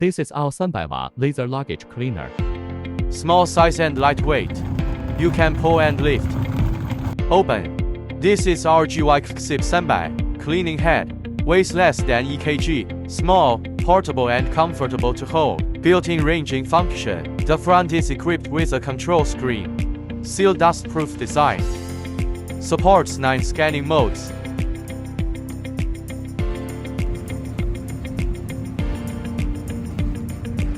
This is our 300W laser luggage cleaner. Small size and lightweight. You can pull and lift. Open. This is our GYXIP 300 cleaning head. Weighs less than EKG. Small, portable and comfortable to hold. Built-in ranging function. The front is equipped with a control screen. Seal dust-proof design. Supports 9 scanning modes.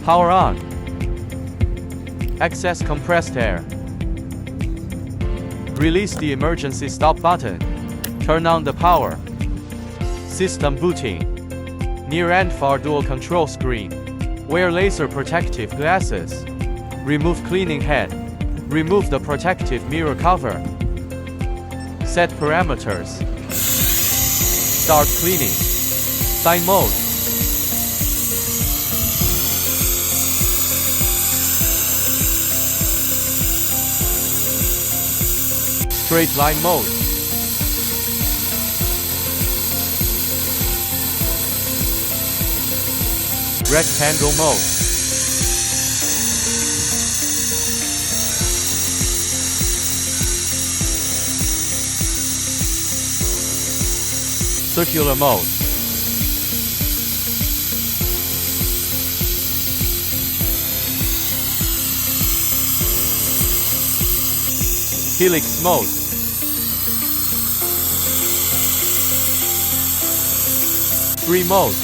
Power on. Access compressed air. Release the emergency stop button. Turn on the power. System booting. Near and far dual control screen. Wear laser protective glasses. Remove cleaning head. Remove the protective mirror cover. Set parameters. Start cleaning. Sign mode. Straight line mode. Rectangle mode. Circular mode. Helix mode. Free mode.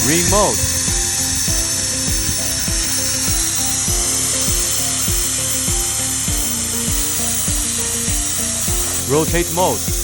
Ring mode. Rotate mode.